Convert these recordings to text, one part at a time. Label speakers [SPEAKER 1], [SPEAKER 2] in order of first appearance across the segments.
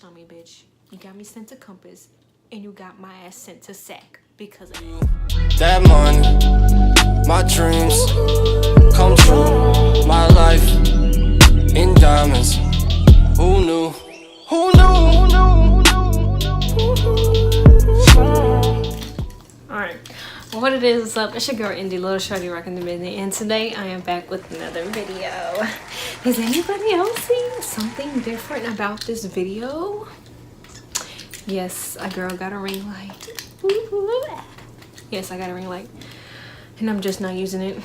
[SPEAKER 1] on me, bitch. You got me sent to Compass, and you got my ass sent to Sac because of you.
[SPEAKER 2] That money, my dreams come true. My life in diamonds. Who knew? Who knew?
[SPEAKER 1] Alright, what it is, what's up? It's your girl Indy, Little Shorty rocking the midnight, and today I am back with another video. Is anybody else seeing something different about this video? Yes, a girl got a ring light. Yes, I got a ring light, and I'm just not using it.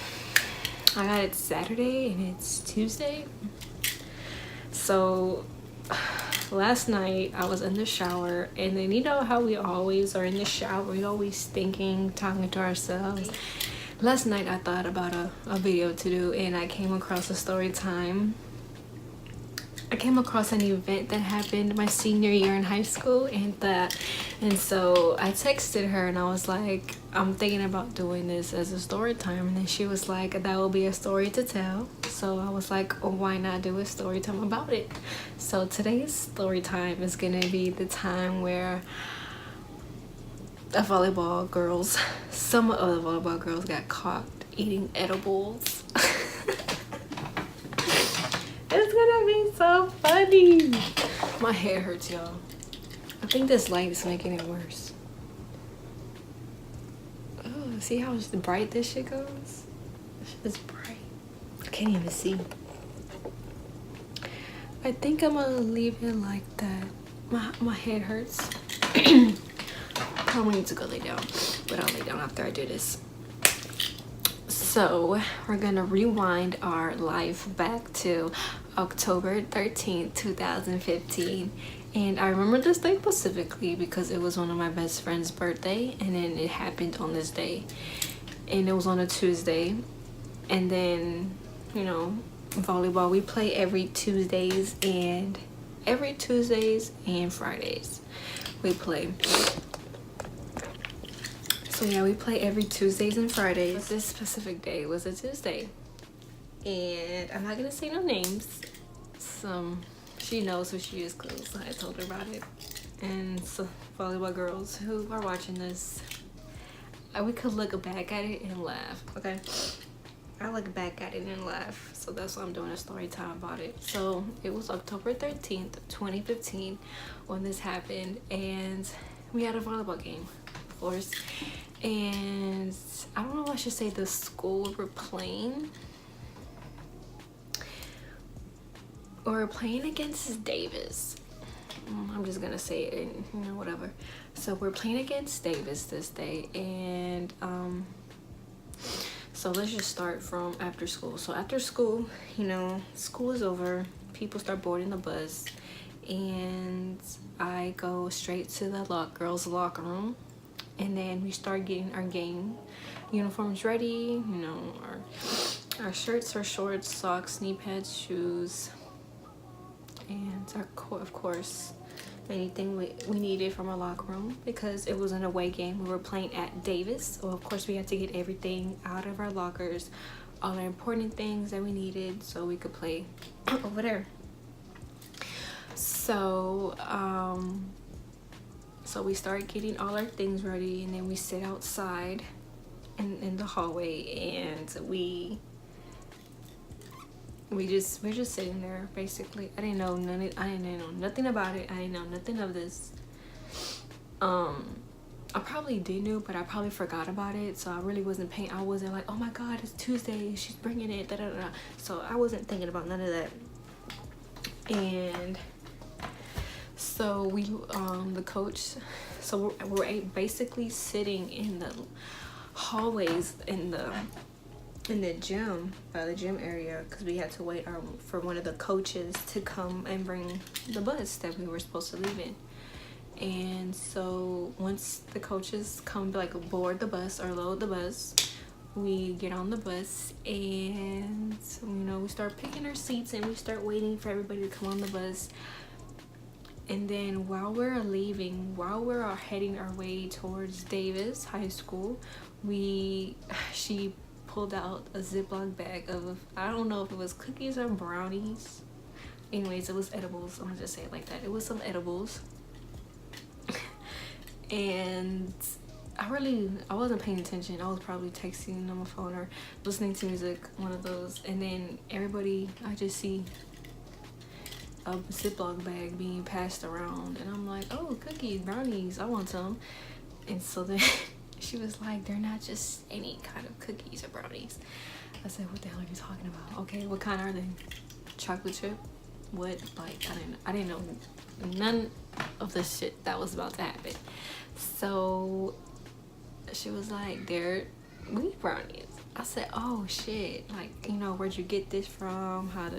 [SPEAKER 1] I got it Saturday and it's Tuesday. So last night I was in the shower, and then you know how we always are in the shower, we always thinking, talking to ourselves. Last night I thought about a video to do, and I came across a story time. I came across an event that happened my senior year in high school, and so I texted her and I was like, I'm thinking about doing this as a story time, and then she was like, that will be a story to tell. So I was like, oh, why not do a story time about it? So today's story time is gonna be the time where some of the volleyball girls got caught eating edibles. It's gonna be so funny. My head hurts, y'all. I think this light is making it worse. Oh, see how bright this shit goes? This shit is bright. I can't even see. I think I'm gonna leave it like that. My head hurts. Probably need to go lay down, but I'll lay down after I do this. So we're gonna rewind our life back to October 13th, 2015. And I remember this day specifically because it was one of my best friend's birthday, and then it happened on this day, and it was on a Tuesday. And then, you know, volleyball, we play every Tuesdays and Fridays we play. So yeah, we play every Tuesdays and Fridays. But this specific day was a Tuesday, and I'm not gonna say no names. She knows who she is because I told her about it. And so volleyball girls who are watching this, we could look back at it and laugh. Okay, I look back at it and laugh, so that's why I'm doing a story time about it. So it was October 13th, 2015 when this happened, and we had a volleyball game, of course. And I don't know if I should say the school we're playing. We're playing against Davis. I'm just gonna say it, and you know, whatever. So we're playing against Davis this day, and so let's just start from after school. So after school, you know, school is over, people start boarding the bus, and I go straight to the girls' locker room. And then we start getting our game uniforms ready, you know, our shirts, our shorts, socks, knee pads, shoes, and of course, anything we needed from our locker room, because it was an away game. We were playing at Davis, so of course we had to get everything out of our lockers, all the important things that we needed so we could play over there. So we start getting all our things ready, and then we sit outside in the hallway, and we're just sitting there basically. I didn't know nothing about it. I didn't know nothing of this. I probably did know, but I probably forgot about it. So I really wasn't paying. I wasn't like, oh my God, it's Tuesday, she's bringing it. Da, da, da. So I wasn't thinking about none of that. And so the coach, so we're basically sitting in the hallways in the gym, the gym area, because we had to wait for one of the coaches to come and bring the bus that we were supposed to leave in. And so once the coaches come, like, board the bus or load the bus, we get on the bus, and you know, we start picking our seats, and we start waiting for everybody to come on the bus. And then while we're heading our way towards Davis High School, she pulled out a Ziploc bag of, I don't know if it was cookies or brownies. Anyways, it was edibles. I'm gonna just say it like that. It was some edibles. And I wasn't paying attention. I was probably texting on my phone or listening to music, one of those. And then I just see a Ziploc bag being passed around, and I'm like, oh, cookies, brownies, I want some. And so then she was like, they're not just any kind of cookies or brownies. I said, what the hell are you talking about? Okay, what kind are they? Chocolate chip? What? Like, I didn't know none of the shit that was about to happen. So she was like, they're wheat brownies. I said, oh shit, like, where'd you get this from? How'd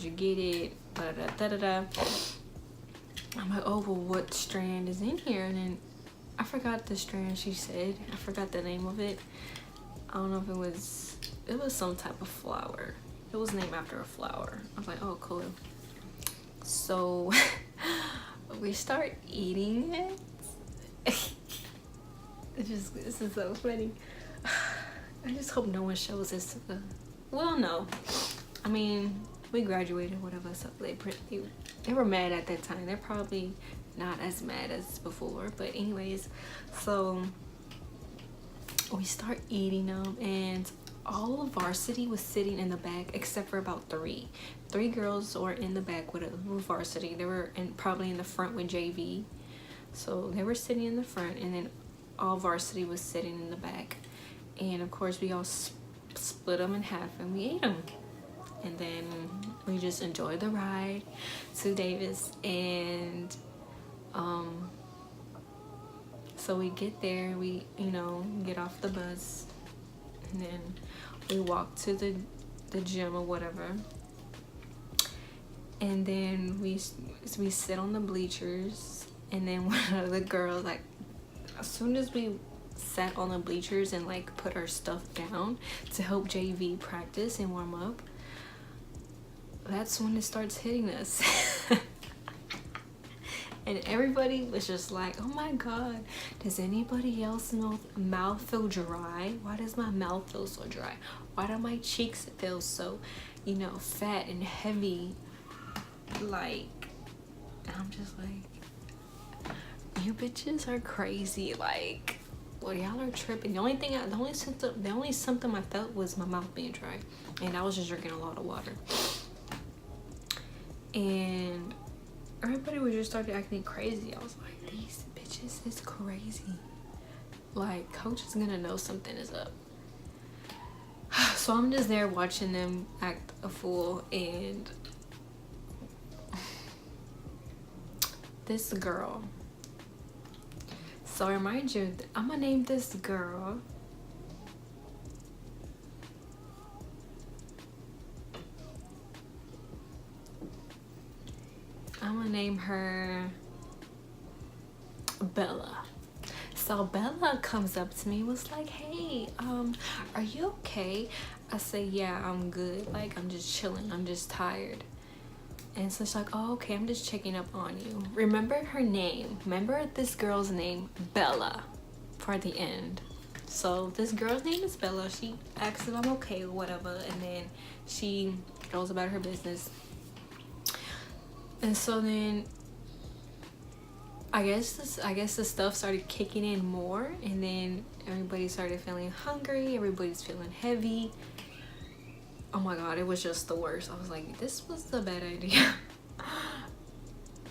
[SPEAKER 1] you get it? Da-da-da-da-da. I'm like, oh, well, what strand is in here? And then I forgot the strand she said. I forgot the name of it. I don't know if it was some type of flower. It was named after a flower. I was like, oh, cool. So we start eating it. This is so funny. I just hope no one shows this to the... Well, no. I mean, we graduated, whatever, so they were mad at that time. They're probably not as mad as before. But anyways, so we start eating them, and all of varsity was sitting in the back except for about three girls were in the back with varsity. They were probably in the front with JV, so they were sitting in the front, and then all varsity was sitting in the back. And of course we all split them in half and we ate them, and then we just enjoyed the ride to Davis. And so we get there, we get off the bus, and then we walk to the gym or whatever, and then we sit on the bleachers. And then one of the girls, like, as soon as we sat on the bleachers and like put our stuff down to help JV practice and warm up, that's when it starts hitting us. And everybody was just like, oh my god, does anybody else mouth feel dry? Why does my mouth feel so dry? Why do my cheeks feel so fat and heavy? Like, and I'm just like, you bitches are crazy. Like, well, y'all are tripping. The only symptom I felt was my mouth being dry, and I was just drinking a lot of water. And everybody was just started acting crazy. I was like, these bitches is crazy. Like, coach is gonna know something is up. So I'm just there watching them act a fool, and this girl. So I remind you, I'm gonna name this girl her Bella. So Bella comes up to me and was like, hey, are you okay? I say, yeah, I'm good. Like, I'm just chilling. I'm just tired. And so she's like, oh, okay, I'm just checking up on you. Remember her name. Remember this girl's name, Bella, for the end. So this girl's name is Bella. She asks if I'm okay or whatever, and then she goes about her business. And so then I guess the stuff started kicking in more, and then everybody started feeling hungry. Everybody's feeling heavy. Oh my god, it was just the worst. I was like, this was a bad idea.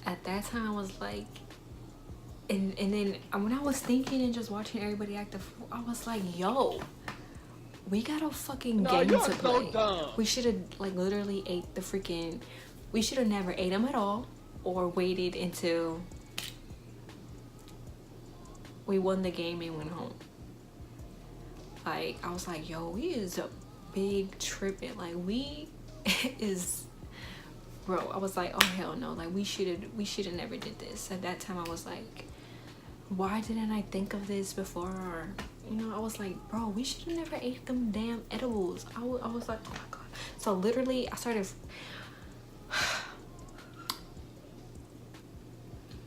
[SPEAKER 1] At that time, I was like, and then when I was thinking and just watching everybody act, I was like, yo, we got a fucking game to play. So we should have like literally ate the freaking. We should have never ate them at all, or waited until we won the game and went home. Like, I was like, yo, we is a big tripping. Like, we is, bro. I was like, oh hell no. Like, we should have never did this. At that time, I was like, why didn't I think of this before? Or, I was like, bro, we should have never ate them damn edibles. I was like, oh my god. So literally, I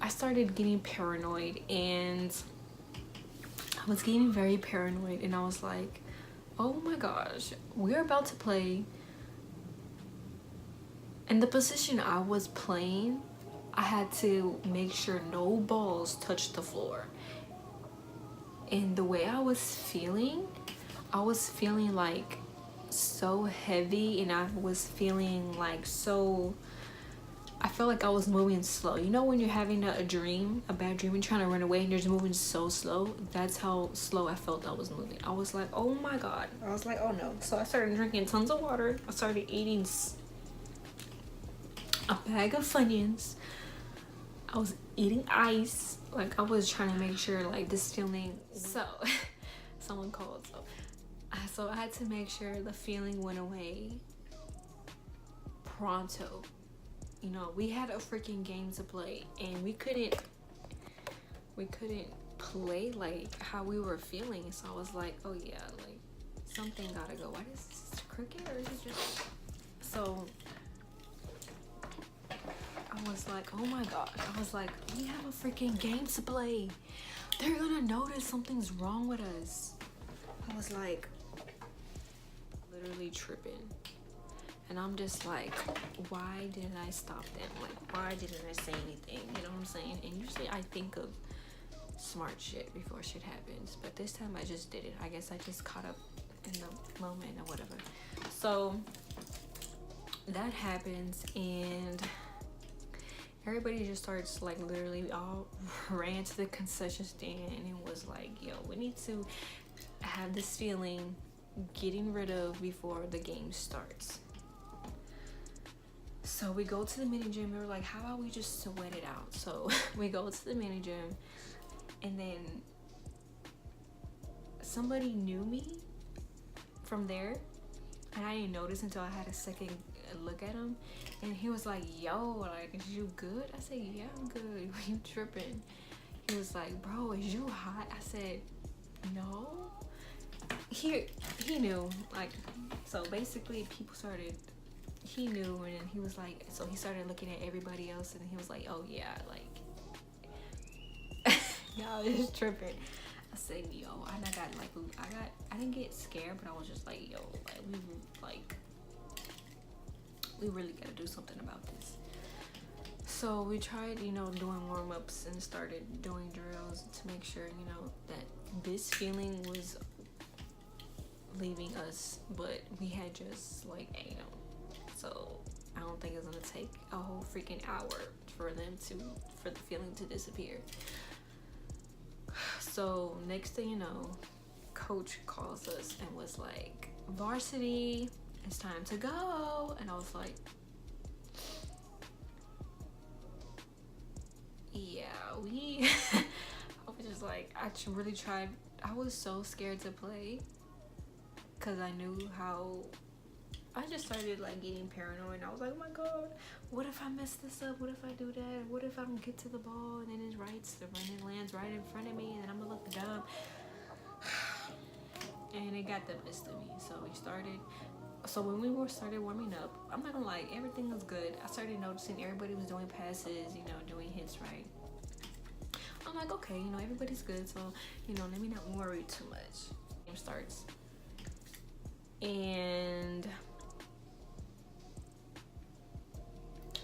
[SPEAKER 1] started getting paranoid, and I was getting very paranoid, and I was like, oh my gosh, we're about to play In the position I was playing, I had to make sure no balls touched the floor. And the way I was feeling like so heavy, and I was feeling like so, I felt like I was moving slow. You know when you're having a dream, a bad dream, and trying to run away and you're just moving so slow? That's how slow I felt I was moving. I was like, oh my God. I was like, oh no. So I started drinking tons of water. I started eating a bag of Funyuns. I was eating ice. Like, I was trying to make sure, like, this feeling. So, someone called. So I had to make sure the feeling went away pronto. You know, we had a freaking game to play, and we couldn't play like how we were feeling. So I was like, oh yeah, like something gotta go. Why is this crooked, or is it just? So I was like, oh my God. I was like, we have a freaking game to play. They're gonna notice something's wrong with us. I was like, literally tripping. And I'm just like, why didn't I stop them? Like, why didn't I say anything? You know what I'm saying? And usually I think of smart shit before shit happens. But this time I just did it. I guess I just caught up in the moment or whatever. So that happens, and everybody just starts, like, literally all ran to the concession stand and was like, yo, we need to have this feeling getting rid of before the game starts. So we go to the mini gym. We were like, how about we just sweat it out? So we go to the mini gym, and then somebody knew me from there, and I didn't notice until I had a second look at him, and he was like, yo, like, is you good? I said, yeah, I'm good. You tripping? He was like, bro, is you hot? I said, no. He knew, like, so basically people started, he knew, and then he was like, so he started looking at everybody else, and he was like, oh yeah, like, y'all is tripping. I said, yo, and I got, like, I didn't get scared, but I was just like, yo, like, we really gotta do something about this. So we tried, you know, doing warm-ups and started doing drills to make sure, you know, that this feeling was leaving us, but we had just, like, you know, so I don't think it's gonna take a whole freaking hour for the feeling to disappear. So next thing you know, coach calls us and was like, varsity, it's time to go. And I was like, yeah, I was just like, I really tried. I was so scared to play because I knew how, I just started, like, getting paranoid. And I was like, oh my God, what if I mess this up? What if I do that? What if I don't get to the ball and then it lands right in front of me and then I'm gonna look dumb? And it got the best of me. So we started. So when we started warming up, I'm not gonna lie, everything was good. I started noticing everybody was doing passes, you know, doing hits right. I'm like, okay, you know, everybody's good, so, you know, let me not worry too much. Game starts. And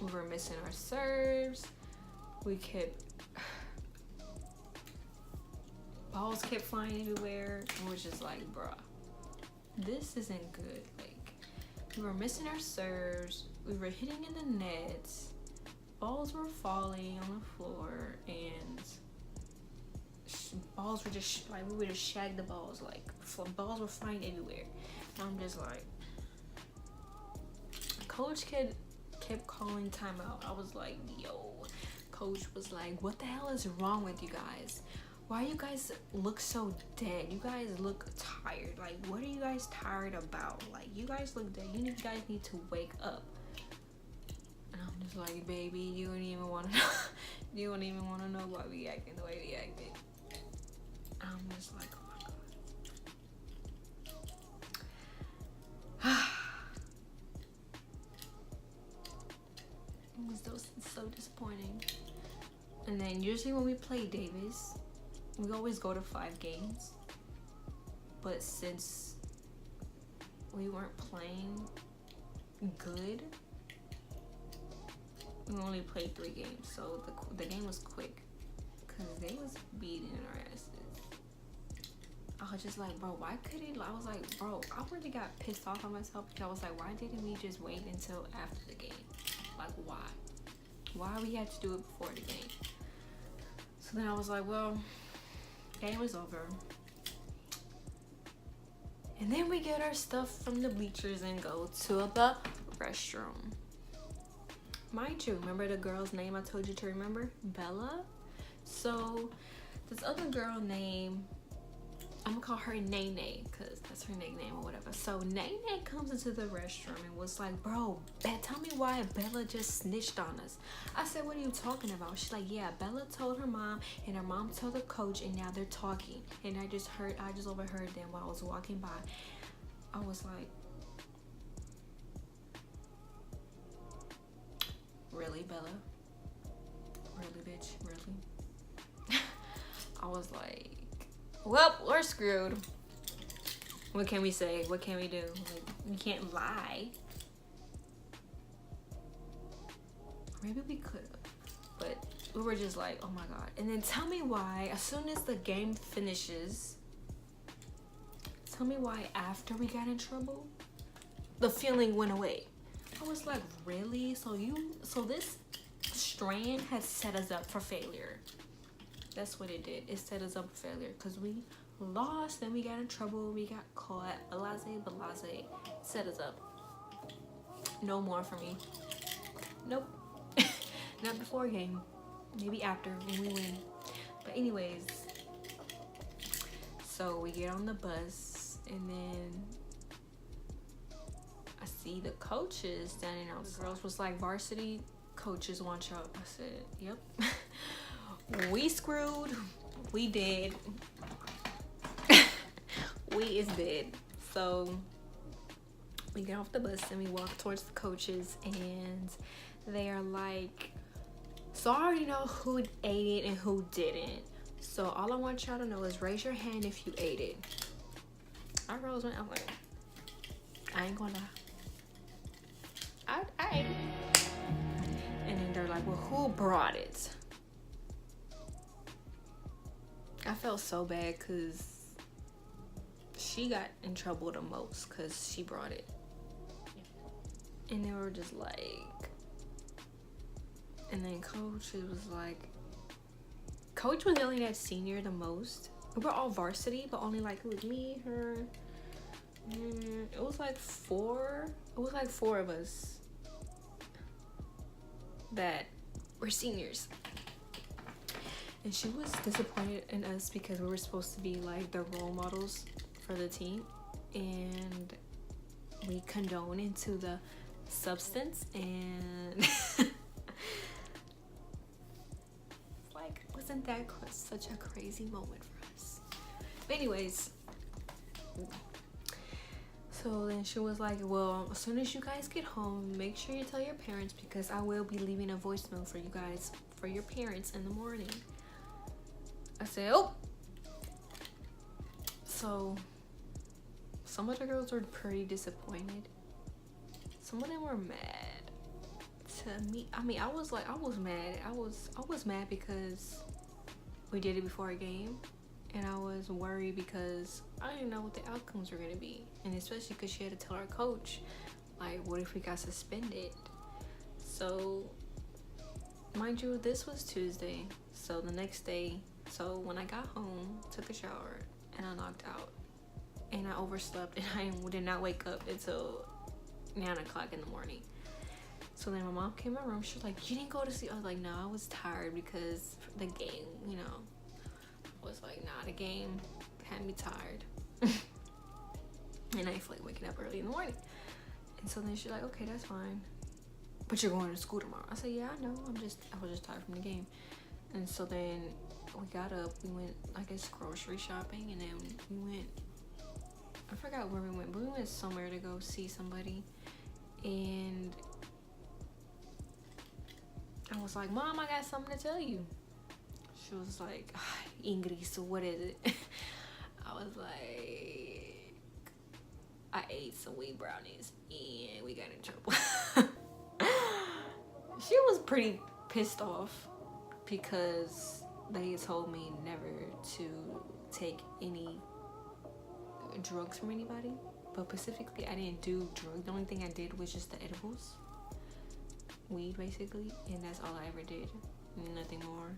[SPEAKER 1] we were missing our serves. Balls kept flying everywhere. And we're just like, bruh, this isn't good. Like, we were missing our serves. We were hitting in the nets. Balls were falling on the floor, and balls were just like, we would just shag the balls. Like, balls were flying everywhere. And I'm just like, coach kept calling timeout. I was like, yo. Coach was like, what the hell is wrong with you guys? Why you guys look so dead? You guys look tired. Like, what are you guys tired about? Like, you guys look dead. You guys need to wake up. And I'm just like, baby, you don't even want to know. You don't even want to know why we acting the way we acted. I'm just like, oh my God. It was so disappointing. And then usually when we play Davis, we always go to 5 games. But since we weren't playing good, We only played 3 games, so the game was quick, cause they was beating our asses. I was just like, bro, why couldn't? I was like, bro, I really got pissed off on myself because I was like, why didn't we just wait until after the game? Like, why? Why we had to do it before the game? So then I was like, well, game was over. And then we get our stuff from the bleachers and go to the restroom. Mind you, remember the girl's name I told you to remember? Bella. So this other girl named, I'm gonna call her Nene because that's her nickname or whatever. So Nene comes into the restroom and was like, bro, tell me why Bella just snitched on us. I said, what are you talking about? She's like, yeah, Bella told her mom and her mom told the coach and now they're talking. And I just overheard them while I was walking by. I was like, really, Bella? Really, bitch? Really? I was like, well, we're screwed. What can we say? What can we do? Like, we can't lie. Maybe we could have, but we were just like, oh my god. And then tell me why, as soon as the game finishes, tell me why after we got in trouble, the feeling went away. I was like, really? So this strand has set us up for failure. That's what it did. It set us up for failure because we lost and we got in trouble. We got caught. Blase. Set us up. No more for me. Nope. Not before a game. Maybe after when we win. But anyways, so we get on the bus and then I see the coaches standing outside. The girls was like, varsity coaches want y'all. I said, yep. We screwed. We dead. We is dead. So we get off the bus and we walk towards the coaches and they are like, so I already know who ate it and who didn't. So all I want y'all to know is raise your hand if you ate it. I rose when I'm like, I ain't gonna lie. I ate it. And then they're like, well, who brought it? I felt so bad because she got in trouble the most because she brought it. And they were just like, and then coach was like, coach was yelling at senior the most. We're all varsity, but only like, it was me, her, it was like four of us that were seniors. And she was disappointed in us because we were supposed to be like the role models for the team. And we condone into the substance and like, wasn't that such a crazy moment for us? But anyways, so then she was like, well, as soon as you guys get home, make sure you tell your parents because I will be leaving a voicemail for you guys, for your parents in the morning. I said, oh. So some of the girls were pretty disappointed. Some of them were mad to me. I mean, I was mad. I was mad because we did it before a game, and I was worried because I didn't know what the outcomes were gonna be, and especially because she had to tell our coach, like, what if we got suspended? So, mind you, this was Tuesday. So the next day. So when I got home, took a shower, and I knocked out. And I overslept, and I did not wake up until 9 o'clock in the morning. So then my mom came in my room. She was like, you didn't go to sleep? I was like, no, I was tired because the game, you know. I was like, nah, the game had me tired. And I feel like waking up early in the morning. And so then she's like, okay, that's fine. But you're going to school tomorrow. I said, yeah, I know. I was just tired from the game. And so then we got up, we went, I guess, grocery shopping, and then we went, I forgot where we went, but we went somewhere to go see somebody. And I was like, Mom, I got something to tell you. She was like, Ingrid, so what is it? I was like, I ate some wheat brownies and we got in trouble. she was pretty pissed off because they told me never to take any drugs from anybody. But specifically, I didn't do drugs. The only thing I did was just the edibles, weed basically, and that's all I ever did. Nothing more.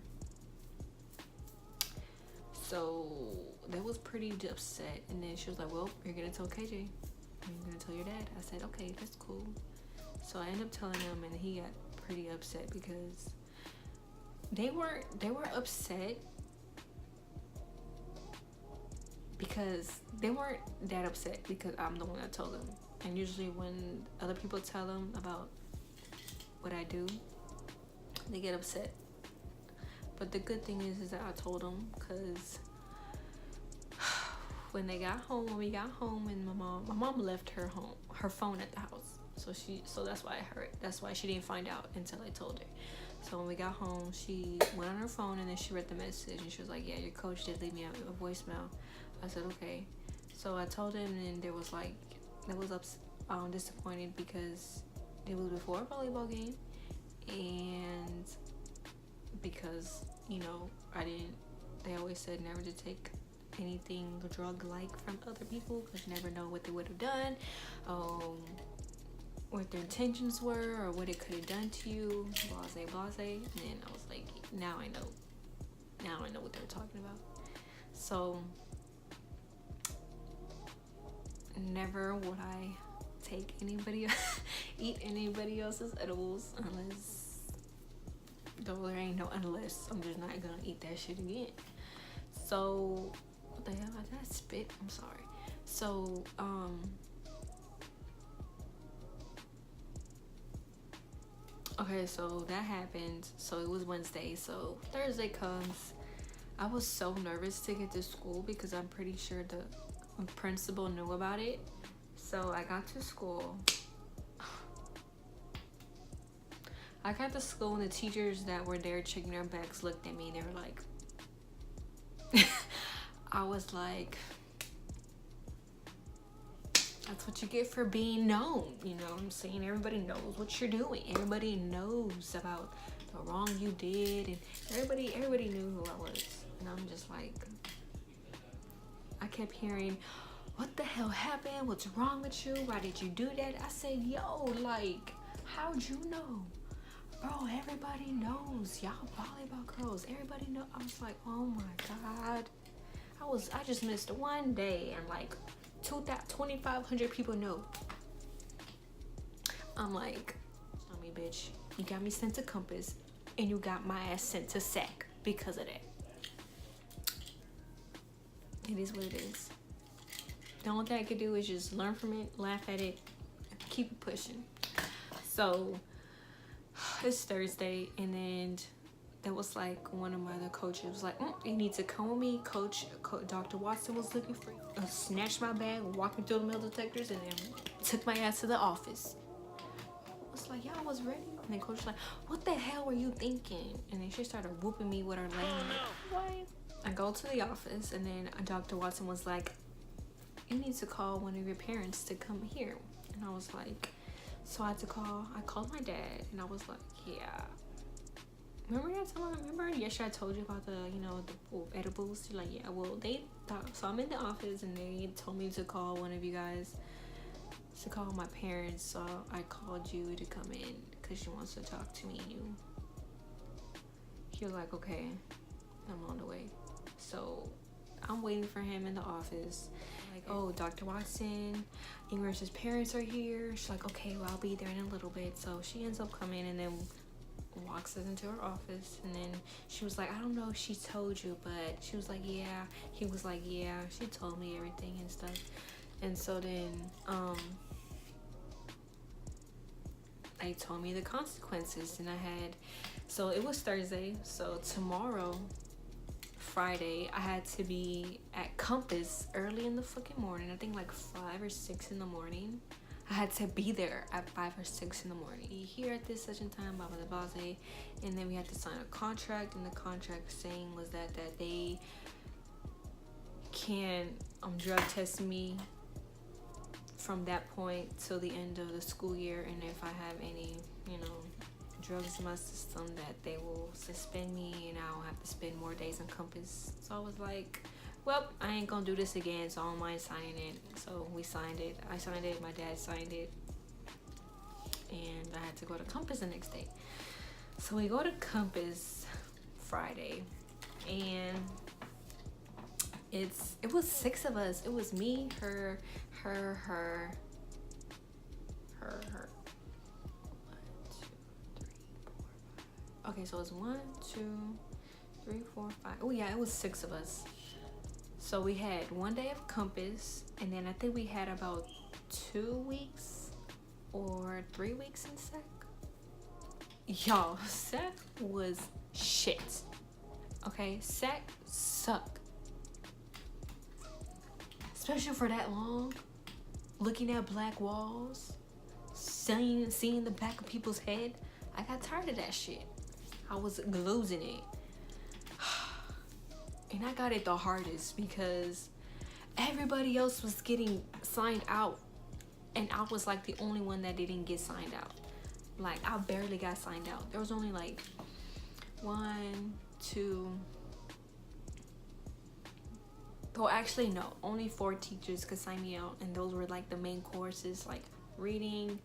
[SPEAKER 1] So that was pretty upset. And then she was like, "Well, you're gonna tell KJ. You're gonna tell your dad." I said, "Okay, that's cool." So I ended up telling him, and he got pretty upset because they were upset because they weren't that upset because I'm the one that told them. And usually when other people tell them about what I do, they get upset. But the good thing is that I told them, because when we got home, and my mom left her phone at the house. So that's why she didn't find out until I told her. So when we got home, she went on her phone and then she read the message and she was like, "Yeah, your coach did leave me a voicemail." I said, "Okay." So I told him, and there was disappointed because it was before a volleyball game, and because they always said never to take anything drug-like from other people because you never know what they would have done, what their intentions were, or what it could have done to you, blase. And then I was like, now I know what they were talking about. So never would I take eat anybody else's edibles unless, though there ain't no unless, I'm just not gonna eat that shit again. So what the hell, did I spit? I'm sorry. So okay, so that happened. So it was Wednesday. So Thursday comes. I was so nervous to get to school because I'm pretty sure the principal knew about it. So I got to school. And the teachers that were there checking their bags looked at me. They were like, I was like, that's what you get for being known. You know what I'm saying? Everybody knows what you're doing. Everybody knows about the wrong you did, and everybody knew who I was. And I'm just like, I kept hearing, "What the hell happened? What's wrong with you? Why did you do that?" I said, "Yo, like, how'd you know?" "Bro, everybody knows. Y'all volleyball girls. Everybody know." I was like, oh my God. I just missed one day and like 2,500 people know. I'm like, tell me, bitch, you got me sent to Compass and you got my ass sent to SAC because of that. It is what it is. The only thing I could do is just learn from it, laugh at it, keep it pushing. So it's Thursday, and then there was like one of my other coaches was like, "You need to come with me, coach. Dr. Watson was looking for you." Snatched my bag, walked me through the metal detectors, and then took my ass to the office. I was like, "Yeah, I was ready." And then coach was like, "What the hell were you thinking?" And then she started whooping me with her lane. What? I go to the office, and then Dr. Watson was like, "You need to call one of your parents to come here." And I was like, so I called my dad, and I was like, "Yeah. Remember that time? Remember yesterday I told you about the edibles?" She's like, "Yeah, well, they thought." So I'm in the office, and they told me to call one of you guys, to call my parents. So I called you to come in because she wants to talk to me. And you're like, "Okay, I'm on the way." So I'm waiting for him in the office. Like, "Oh, Dr. Watson, Ingrid's parents are here." She's like, "Okay, well, I'll be there in a little bit." So she ends up coming and then walks us into her office, and then she was like, "I don't know if she told you," but she was like, "Yeah." He was like, "Yeah, she told me everything and stuff." And so then they told me the consequences, and so it was Thursday. So tomorrow, Friday, I had to be at Compass early in the fucking morning. I think like 5 or 6 in the morning. I had to be there at 5 or 6 in the morning. Here at this such and time, blah blah blah, and then we had to sign a contract. And the contract saying was that they can drug test me from that point till the end of the school year, and if I have any drugs in my system that they will suspend me and I'll have to spend more days on Compass. So I was like, well, I ain't gonna do this again, so I don't mind signing it. So we signed it. I signed it, my dad signed it, and I had to go to Compass the next day. So we go to Compass Friday, and it was 6 of us. It was me, her. 1, 2, 3, 4, 5. Okay, so it's 1, 2, 3, 4, 5. Oh yeah, it was 6 of us. So we had 1 day of Compass, and then I think we had about 2 weeks or 3 weeks in SEC. Y'all, SEC was shit. Okay, SEC sucked. Especially for that long. Looking at black walls, seeing the back of people's head. I got tired of that shit. I was losing it. And I got it the hardest because everybody else was getting signed out, and I was like the only one that didn't get signed out. Like, I barely got signed out. There was only like 1, 2. Well, actually, no. Only 4 teachers could sign me out, and those were like the main courses, like reading,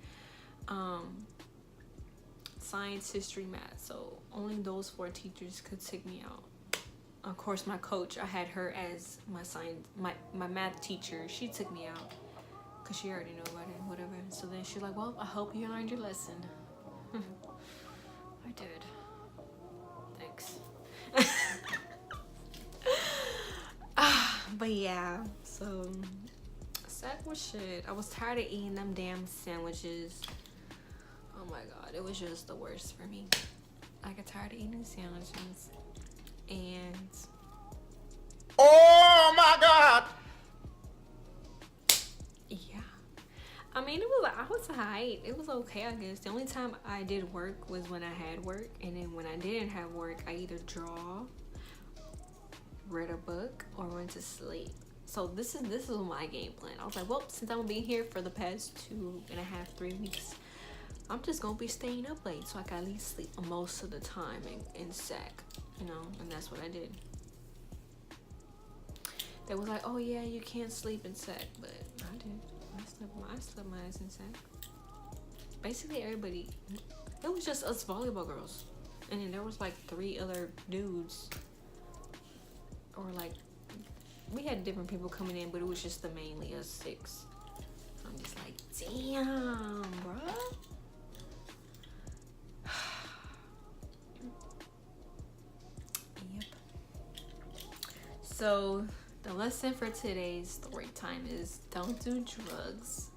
[SPEAKER 1] science, history, math. So only those 4 teachers could take me out. Of course, my coach, I had her as my science, my math teacher. She took me out because she already knew about it, whatever. So then she's like, well, I hope you learned your lesson. I did. Thanks. But yeah, so SEC was shit. I was tired of eating them damn sandwiches. Oh my god, it was just the worst for me. I got tired of eating sandwiches. And
[SPEAKER 2] Oh my God!
[SPEAKER 1] yeah, I mean, I was alright. It was okay, I guess. The only time I did work was when I had work, and then when I didn't have work, I either draw, read a book, or went to sleep. So this is my game plan. I was like, well, since I'm gonna be here for the past 2.5, 3 weeks, I'm just gonna be staying up late so I can at least sleep most of the time in SEC, you know. And that's what I did. They was like, oh yeah, you can't sleep in SEC, but I did. I slept my ass in SEC. Basically everybody, it was just us volleyball girls, and then there was like 3 other dudes, or like we had different people coming in, but it was just mainly us 6. I'm just like, damn, bruh. Yep. So the lesson for today's story time is don't do drugs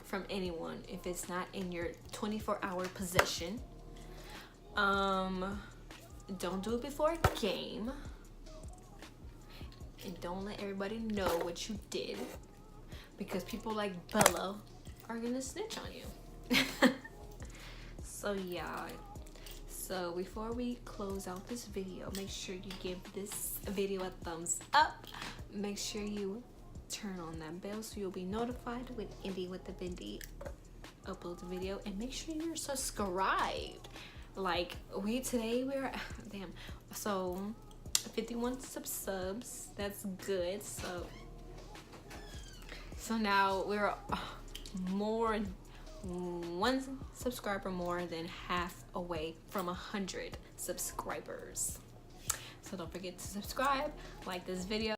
[SPEAKER 1] from anyone if it's not in your 24-hour possession. Don't do it before a game, and don't let everybody know what you did, because people like Bella are gonna snitch on you. So yeah, so before we close out this video, make sure you give this video a thumbs up. Make sure you turn on that bell so you'll be notified when Indie with the Bindi uploads a video, and make sure you're subscribed. Like we're damn, so 51 subs. That's good. So now we're more 1 subscriber more than half away from 100 subscribers. So don't forget to subscribe, like this video.